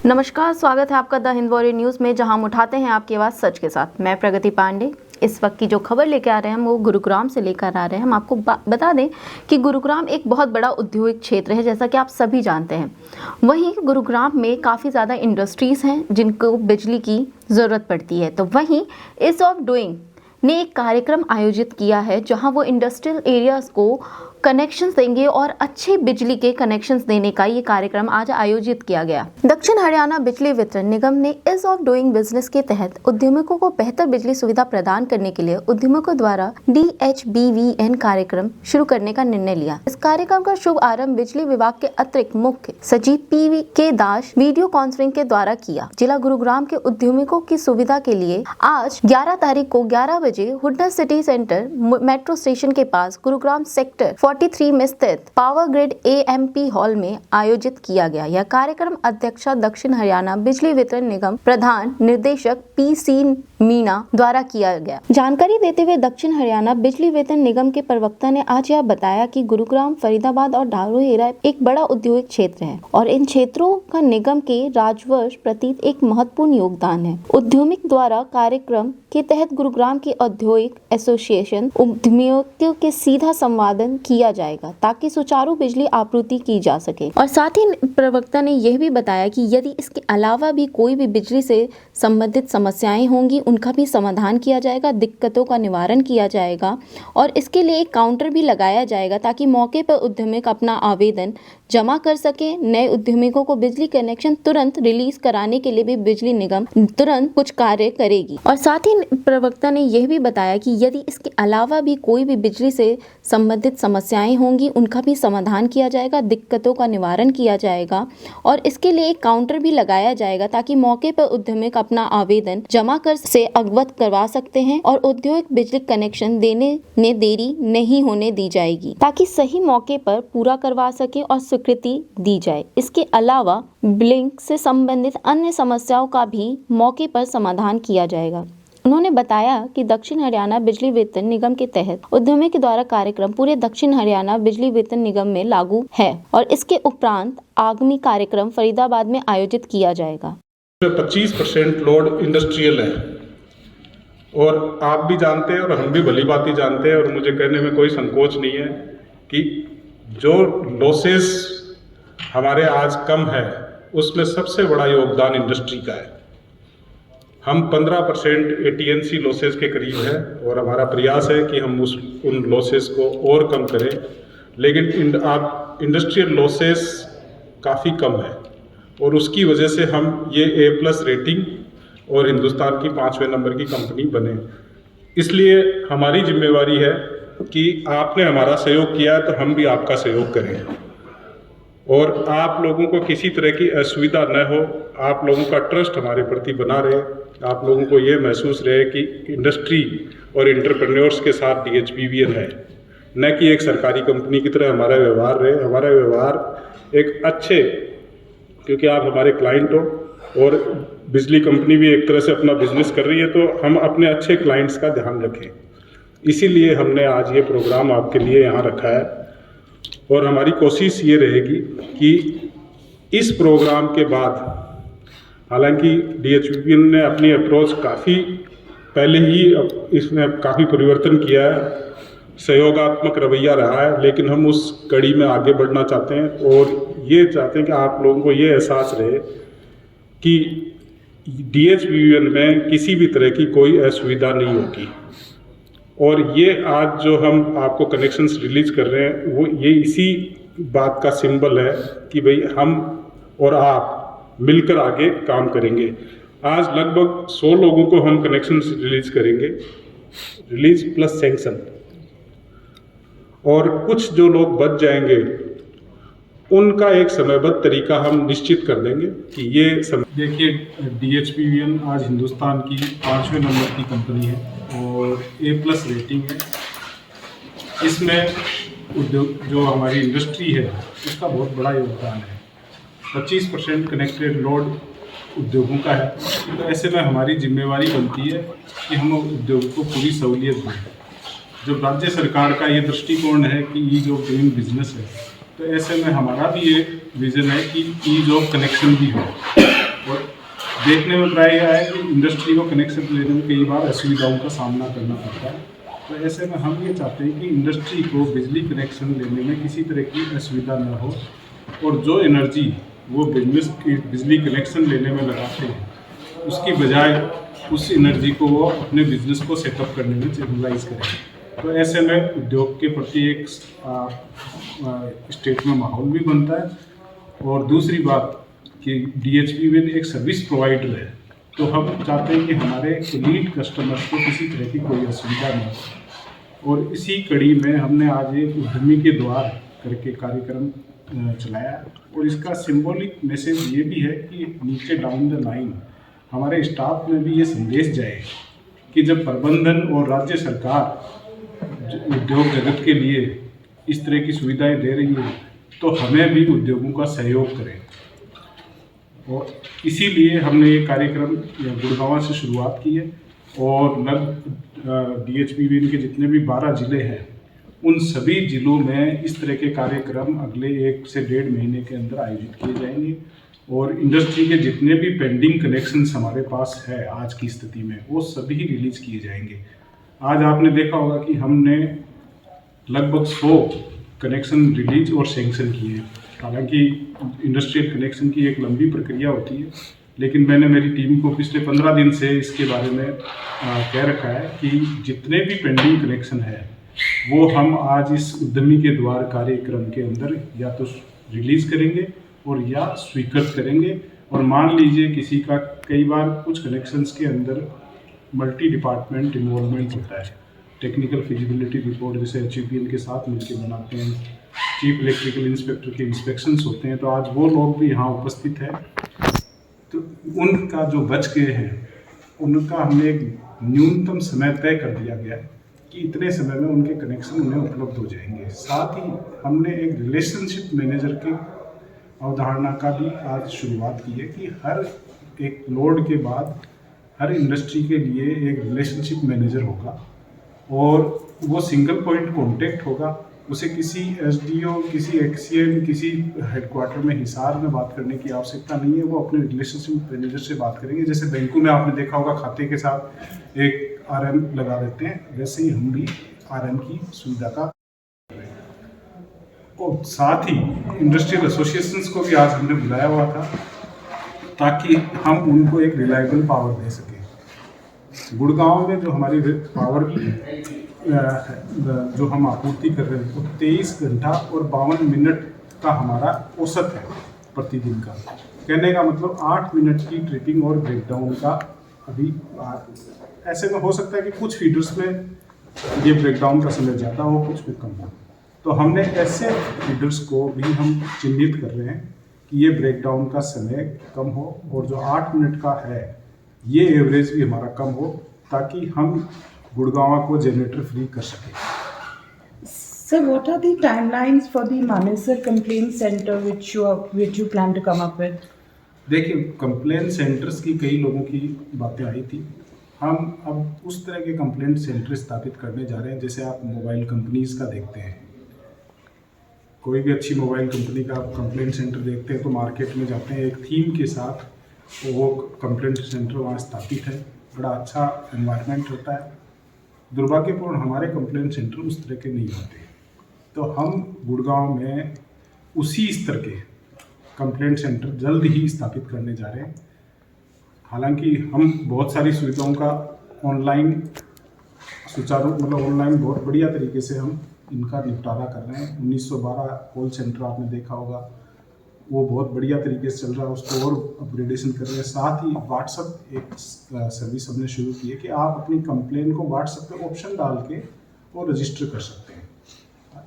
नमस्कार, स्वागत है आपका द हिंद वॉरियर न्यूज़ में, जहां हम उठाते हैं आपकी आवाज़ सच के साथ। मैं प्रगति पांडे। इस वक्त की जो खबर लेकर आ रहे हैं हम वो गुरुग्राम से लेकर आ रहे हैं। हम आपको बता दें कि गुरुग्राम एक बहुत बड़ा औद्योगिक क्षेत्र है, जैसा कि आप सभी जानते हैं। वहीं गुरुग्राम में काफ़ी ज़्यादा इंडस्ट्रीज़ हैं जिनको बिजली की ज़रूरत पड़ती है। तो वहीं ईज़ ऑफ डूइंग ने एक कार्यक्रम आयोजित किया है जहां वो इंडस्ट्रियल एरियाज़ को कनेक्शंस देंगे और अच्छे बिजली के कनेक्शंस देने का ये कार्यक्रम आज आयोजित किया गया। दक्षिण हरियाणा बिजली वितरण निगम ने ईज़ ऑफ डूइंग बिजनेस के तहत उद्यमियों को बेहतर बिजली सुविधा प्रदान करने के लिए उद्यमियों द्वारा DHBVN कार्यक्रम शुरू करने का निर्णय लिया। इस कार्यक्रम का शुभ आरंभ बिजली विभाग के अतिरिक्त मुख्य सचिव PK दास वीडियो कॉन्फ्रेंसिंग के द्वारा किया। जिला गुरुग्राम के उद्यमियों की सुविधा के लिए आज 11 तारीख को 11 बजे Hooda city centre metro station के पास गुरुग्राम सेक्टर 43 में स्थित पावर ग्रिड AMP हॉल में आयोजित किया गया। यह कार्यक्रम अध्यक्षा दक्षिण हरियाणा बिजली वितरण निगम प्रधान निर्देशक PC मीना द्वारा किया गया। जानकारी देते हुए दक्षिण हरियाणा बिजली वितरण निगम के प्रवक्ता ने आज यह बताया कि गुरुग्राम, फरीदाबाद और धारूहेरा एक बड़ा औद्योगिक क्षेत्र है और इन क्षेत्रों का निगम के राजस्व प्रति एक महत्वपूर्ण योगदान है। उद्यमिक द्वारा कार्यक्रम के तहत गुरुग्राम की औद्योगिक एसोसिएशन उद्यमियों के सीधा संवादन किया जाएगा ताकि सुचारू बिजली आपूर्ति की जा सके। और साथ ही प्रवक्ता ने यह भी बताया कि यदि इसके अलावा भी कोई भी बिजली से संबंधित समस्याएं होंगी उनका भी समाधान किया जाएगा, दिक्कतों का निवारण किया जाएगा और इसके लिए एक काउंटर भी लगाया जाएगा ताकि मौके पर उद्यमिक अपना आवेदन जमा कर सके। नए उद्यमिकों को बिजली कनेक्शन तुरंत रिलीज कराने के लिए भी बिजली निगम तुरंत कुछ कार्य करेगी। और साथ ही प्रवक्ता ने यह भी बताया कि यदि इसके अलावा भी कोई भी बिजली से संबंधित समस्याएं होंगी उनका भी समाधान किया जाएगा, दिक्कतों का निवारण किया जाएगा और इसके लिए एक काउंटर भी लगाया जाएगा ताकि मौके पर उद्यमिक अपना आवेदन जमा कर से अवगत करवा सकते हैं और औद्योगिक बिजली कनेक्शन देने में देरी नहीं होने दी जाएगी ताकि सही मौके पर पूरा करवा सके और स्वीकृति दी जाए। इसके अलावा बिलिंग से संबंधित अन्य समस्याओं का भी मौके पर समाधान किया जाएगा। उन्होंने बताया कि दक्षिण हरियाणा बिजली वितरण निगम के तहत उद्यमी के द्वारा कार्यक्रम पूरे दक्षिण हरियाणा बिजली वितरण निगम में लागू है और इसके उपरांत आगामी कार्यक्रम फरीदाबाद में आयोजित किया जाएगा। 25% लोड इंडस्ट्रियल है और आप भी जानते हैं और हम भी भली भांति जानते हैं और मुझे कहने में कोई संकोच नहीं है कि जो लॉसेस हमारे आज कम है उसमें सबसे बड़ा योगदान इंडस्ट्री का है। हम 15% AT&C लॉसेस के करीब है और हमारा प्रयास है कि हम उन लॉसेस को और कम करें, लेकिन आप इंडस्ट्रियल लॉसेस काफ़ी कम है और उसकी वजह से हम ये A+ रेटिंग और हिंदुस्तान की 5वें नंबर की कंपनी बने। इसलिए हमारी जिम्मेवारी है कि आपने हमारा सहयोग किया है तो हम भी आपका सहयोग करें और आप लोगों को किसी तरह की असुविधा न हो, आप लोगों का ट्रस्ट हमारे प्रति बना रहे, आप लोगों को ये महसूस रहे कि इंडस्ट्री और एंटरप्रेन्योर्स के साथ DHBVN है, न कि एक सरकारी कंपनी की तरह हमारा व्यवहार रहे। हमारा व्यवहार एक अच्छे, क्योंकि आप हमारे क्लाइंट हो और बिजली कंपनी भी एक तरह से अपना बिजनेस कर रही है तो हम अपने अच्छे क्लाइंट्स का ध्यान रखें। इसीलिए हमने आज ये प्रोग्राम आपके लिए यहाँ रखा है और हमारी कोशिश ये रहेगी कि इस प्रोग्राम के बाद, हालांकि DHBVN ने अपनी अप्रोच काफ़ी पहले ही इसमें काफ़ी परिवर्तन किया है, सहयोगात्मक रवैया रहा है, लेकिन हम उस कड़ी में आगे बढ़ना चाहते हैं और ये चाहते हैं कि आप लोगों को ये एहसास रहे कि DHBVN में किसी भी तरह की कोई असुविधा नहीं होगी। और ये आज जो हम आपको कनेक्शंस रिलीज कर रहे हैं वो ये इसी बात का सिंबल है कि भाई हम और आप मिलकर आगे काम करेंगे। आज लगभग 100 लोगों को हम कनेक्शंस रिलीज करेंगे, रिलीज प्लस सैंक्शन, और कुछ जो लोग बच जाएंगे उनका एक समयबद्ध तरीका हम निश्चित कर देंगे कि ये देखिए, DHBVN आज हिंदुस्तान की 5वें नंबर की कंपनी है और A+ रेटिंग है। इसमें उद्योग जो हमारी इंडस्ट्री है उसका बहुत बड़ा योगदान है। 25% कनेक्टेड लोड उद्योगों का है, तो ऐसे में हमारी जिम्मेवारी बनती है कि हम उद्योग को पूरी सहूलियत दें। जब राज्य सरकार का ये दृष्टिकोण है कि ईज ऑफ डूइंग बिजनेस है, तो ऐसे में हमारा भी ये विज़न है कि ईज ऑफ कनेक्शन भी हो देखने में प्राय यह है कि इंडस्ट्री को कनेक्शन लेने में कई बार असुविधाओं का सामना करना पड़ता है। तो ऐसे में हम ये चाहते हैं कि इंडस्ट्री को बिजली कनेक्शन लेने में किसी तरह की असुविधा न हो, और जो एनर्जी वो बिजनेस की बिजली कनेक्शन लेने में लगाते हैं उसकी बजाय उस एनर्जी को वो अपने बिजनेस को सेटअप करने में चैनलाइज करें। तो ऐसे में उद्योग के प्रति एक स्टेट में माहौल भी बनता है। और दूसरी बात कि DHP विन एक सर्विस प्रोवाइडर है, तो हम चाहते हैं कि हमारे लीड कस्टमर्स को किसी तरह की कोई असुविधा न हो। और इसी कड़ी में हमने आज एक उद्यमी के द्वार करके कार्यक्रम चलाया, और इसका सिंबॉलिक मैसेज ये भी है कि नीचे डाउन द लाइन हमारे स्टाफ में भी ये संदेश जाए कि जब प्रबंधन और राज्य सरकार उद्योग जगत के लिए इस तरह की सुविधाएं दे रही है तो हमें भी उद्योगों का सहयोग करें। और इसीलिए हमने ये कार्यक्रम गुड़गांव से शुरुआत की है, और DHP विन के जितने भी 12 ज़िले हैं उन सभी ज़िलों में इस तरह के कार्यक्रम अगले 1 से 1.5 महीने के अंदर आयोजित किए जाएंगे। और इंडस्ट्री के जितने भी पेंडिंग कनेक्शंस हमारे पास है आज की स्थिति में वो सभी रिलीज किए जाएंगे। आज आपने देखा होगा कि हमने लगभग 100 कनेक्शन रिलीज और सैंक्शन किए। हालांकि इंडस्ट्रियल कनेक्शन की एक लंबी प्रक्रिया होती है, लेकिन मैंने मेरी टीम को पिछले 15 दिन से इसके बारे में कह रखा है कि जितने भी पेंडिंग कनेक्शन है वो हम आज इस उद्यमी के द्वार कार्यक्रम के अंदर या तो रिलीज़ करेंगे और या स्वीकृत करेंगे। और मान लीजिए किसी का कई बार कुछ कनेक्शंस के अंदर मल्टी डिपार्टमेंट इन्वॉल्वमेंट होता है, टेक्निकल फिजिबिलिटी रिपोर्ट जैसे HEPL के साथ मिलकर बनाते हैं, चीफ इलेक्ट्रिकल इंस्पेक्टर के इंस्पेक्शंस होते हैं, तो आज वो लोग भी यहाँ उपस्थित हैं। तो उनका जो बच गए हैं उनका हमने एक न्यूनतम समय तय कर दिया गया है कि इतने समय में उनके कनेक्शन उन्हें उपलब्ध हो जाएंगे। साथ ही हमने एक रिलेशनशिप मैनेजर की अवधारणा का भी आज शुरुआत की है कि हर एक लोड के बाद हर इंडस्ट्री के लिए एक रिलेशनशिप मैनेजर होगा, और वो सिंगल पॉइंट कॉन्टेक्ट होगा। उसे किसी SDO, किसी XCM, किसी हेडक्वार्टर में हिसार में बात करने की आवश्यकता नहीं है। वो अपने रिलेशनशिप मैनेजर से बात करेंगे। जैसे बैंकों में आपने देखा होगा खाते के साथ एक RM लगा देते हैं, वैसे ही हम भी RM की सुविधा का। और साथ ही इंडस्ट्रियल एसोसिएशंस को भी आज हमने बुलाया हुआ था ताकि हम उनको एक रिलायबल पावर दे सकें। गुड़गांव में जो हमारी पावर जो हम आपूर्ति कर रहे हैं वो 23 घंटा और 52 मिनट का हमारा औसत है प्रतिदिन का। कहने का मतलब 8 मिनट की ट्रिपिंग और ब्रेकडाउन का अभी ऐसे में हो सकता है कि कुछ फीडर्स में ये ब्रेकडाउन का समय ज़्यादा हो, कुछ में कम हो। तो हमने ऐसे फीडर्स को भी हम चिन्हित कर रहे हैं कि ये ब्रेकडाउन का समय कम हो, और जो 8 मिनट का है ये एवरेज भी हमारा कम हो, ताकि हम गुड़गांव को जनरेटर फ्री कर सकें। Sir, what are the timelines for the Manesar Complaint Center which you plan to come up with? देखिए, कंप्लेंट सेंटर्स की कई लोगों की बातें आई थी। हम अब उस तरह के कंप्लेंट सेंटर स्थापित करने जा रहे हैं जैसे आप मोबाइल कंपनीज़ का देखते हैं। कोई भी अच्छी मोबाइल कंपनी का आप कंप्लेंट सेंटर देखते हैं तो मार्केट में जाते हैं एक थीम के साथ, वो कंप्लेंट सेंटर वहाँ स्थापित है, बड़ा अच्छा एनवायरनमेंट होता है। दुर्भाग्यपूर्ण हमारे कंप्लेंट सेंटर उस तरह के नहीं होते, तो हम गुड़गांव में उसी स्तर के कंप्लेंट सेंटर जल्द ही स्थापित करने जा रहे हैं। हालांकि हम बहुत सारी सुविधाओं का ऑनलाइन सुचारू ऑनलाइन बहुत बढ़िया तरीके से हम इनका निपटारा कर रहे हैं। 1912 कॉल सेंटर आपने देखा होगा, वो बहुत बढ़िया तरीके से चल रहा है, उसको और अपग्रेडेशन कर रहे हैं। साथ ही व्हाट्सअप एक सर्विस हमने शुरू की है कि आप अपनी कंप्लेन को व्हाट्सअप पे ऑप्शन डाल के और रजिस्टर कर सकते हैं।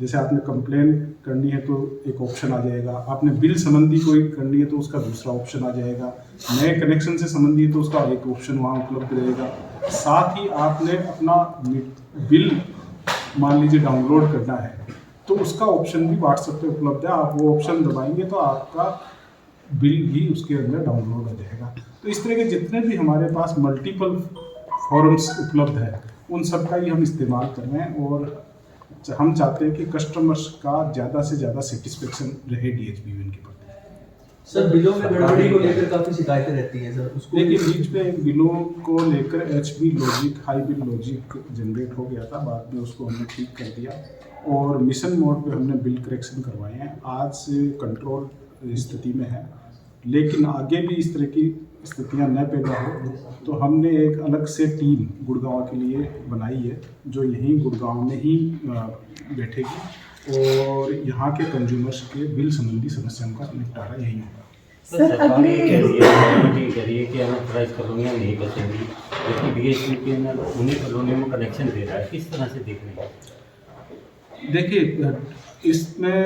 जैसे आपने कंप्लेन करनी है तो एक ऑप्शन आ जाएगा, आपने बिल संबंधी कोई करनी है तो उसका दूसरा ऑप्शन आ जाएगा, नए कनेक्शन से संबंधी है तो उसका एक ऑप्शन वहाँ उपलब्ध रहेगा। साथ ही आपने अपना बिल मान लीजिए डाउनलोड करना है तो उसका ऑप्शन भी व्हाट्सएप पे उपलब्ध है। आप वो ऑप्शन दबाएंगे तो आपका बिल भी उसके अंदर डाउनलोड हो जाएगा। तो इस तरह के जितने भी हमारे पास मल्टीपल फॉर्म्स उपलब्ध है उन सब का ही हम इस्तेमाल कर रहे हैं, और हम चाहते हैं कि कस्टमर्स का ज़्यादा से ज़्यादा सेटिस्फेक्शन रहे DHP विन के प्रति। सर बिलों में गड़बड़ी को लेकर काफी शिकायतें रहती हैं सर, उसको देखिए बीच में बिलों को लेकर HB logic high bill logic generate हो गया था, बाद में उसको हमने ठीक कर दिया और मिशन मोड पे हमने बिल करेक्शन करवाए हैं। आज से कंट्रोल स्थिति में है, लेकिन आगे भी इस तरह की स्थितियां न पैदा हो तो हमने एक अलग से टीम गुड़गांव के लिए बनाई है, जो यहीं गुड़गांव में ही बैठेगी और यहाँ के कंज्यूमर्स के बिल संबंधी समस्याओं का निपटारा यहीं होगा। सर अगले करिए कि अनऑथराइज कॉलोनियाँ नहीं बचेंगी, जबकि BHP के अंदर उन्हीं कॉलोनियों में कनेक्शन दे रहा है, किस तरह से देख रहे हैं? देखिए इसमें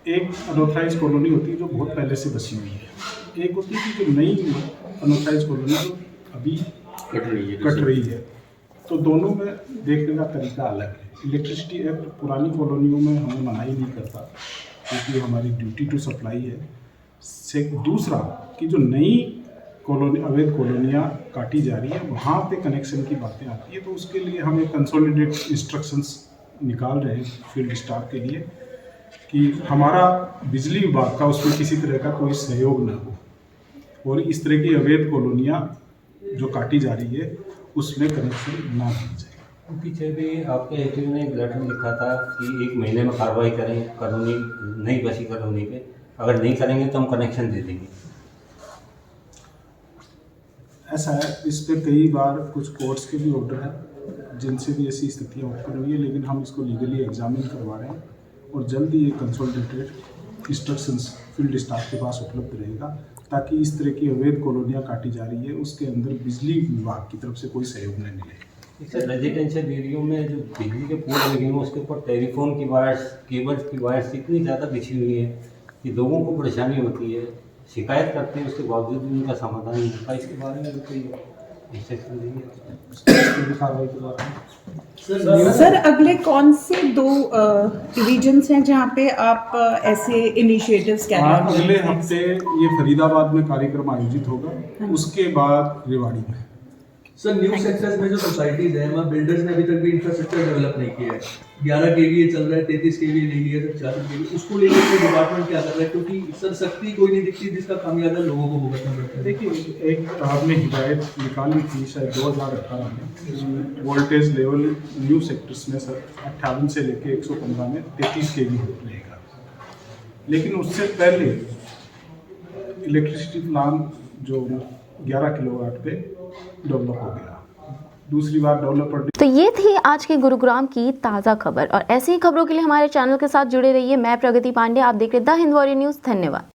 एक अनऑथराइज कॉलोनी होती है जो बहुत पहले से बसी हुई है, एक होती है कि जो नई अनऑथराइज कॉलोनी जो अभी कट रही है, तो दोनों में देखने का तरीका अलग है। इलेक्ट्रिसिटी एक्ट पुरानी कॉलोनियों में हमें मनाही नहीं करता क्योंकि हमारी ड्यूटी टू सप्लाई है। से दूसरा कि जो नई कॉलोनी अवैध कॉलोनियाँ काटी जा रही है वहाँ पे कनेक्शन की बातें आती है, तो उसके लिए हम एक कंसोलिडेट इंस्ट्रक्शंस निकाल रहे हैं फील्ड स्टाफ के लिए कि हमारा बिजली विभाग का उसमें किसी तरह का कोई सहयोग न हो और इस तरह की अवैध कॉलोनियाँ जो काटी जा रही है उसमें कनेक्शन ना दी जाए। पीछे भी आपके ATO ने एक लेटर लिखा था कि 1 महीने में कार्रवाई करें कॉलोनी नई बसी कॉलोनी पे, अगर नहीं करेंगे तो हम कनेक्शन दे देंगे। ऐसा है, इस पे कई बार कुछ कोर्ट्स के भी ऑर्डर हैं जिनसे भी ऐसी स्थितियाँ उत्पन्न हुई है, लेकिन हम इसको लीगली एग्जामिन करवा रहे हैं और जल्द ही ये कंसोलिडेटेड इंस्ट्रक्शंस फील्ड स्टाफ के पास उपलब्ध रहेगा ताकि इस तरह की अवैध कॉलोनियाँ काटी जा रही है उसके अंदर बिजली विभाग की तरफ से कोई सहयोग न मिले। सर रेजिडेंशियल एरियो में जो बिजली के पोल लगे हुए उसके ऊपर टेलीफोन की वायर्स केबल्स की वायर्स इतनी ज़्यादा बिछी हुई है कि लोगों को परेशानी होती है, शिकायत करते हैं, उसके बावजूद भी उनका समाधान नहीं होता। इसके बारे में कोई इंस्ट्रक्शन देंगे? कार्रवाई करवा रहे हैं। सर अगले कौन से 2 डिवीजन्स हैं जहाँ पे आप ऐसे इनिशिएटिव्स कैरी हाँ, कर अगले रहे हैं? हफ्ते ये फरीदाबाद में कार्यक्रम आयोजित होगा, उसके बाद रेवाड़ी में। सर न्यू सेक्टर्स में जो सोसाइटीज हैं वहाँ बिल्डर्स ने अभी तक भी इंफ्रास्ट्रक्चर डेवलप नहीं किया है। 11 kVA चल रहा है, 33 kVA नहीं लिया सर, 40 kVA, उसको लेकर डिपार्टमेंट क्या कर रहा है? क्योंकि सर सख्ती कोई नहीं दिखती जिसका खामियाजा लोगों को भुगतना पड़ता है। देखिए एक आपने हिदायत निकाली थी शायद 2018 में, वोल्टेज लेवल न्यू सेक्टर्स में सर 58 से लेके 115 में 33 kV रहेगा, लेकिन उससे पहले इलेक्ट्रिसिटी प्लान जो 11 किलोवाट पे डेवलप हो गया। दूसरी बार डेवलपर। तो ये थी आज के गुरुग्राम की ताज़ा खबर और ऐसी ही खबरों के लिए हमारे चैनल के साथ जुड़े रहिए। मैं प्रगति पांडे, आप देख रहे द हिंद वॉरियर न्यूज़। धन्यवाद।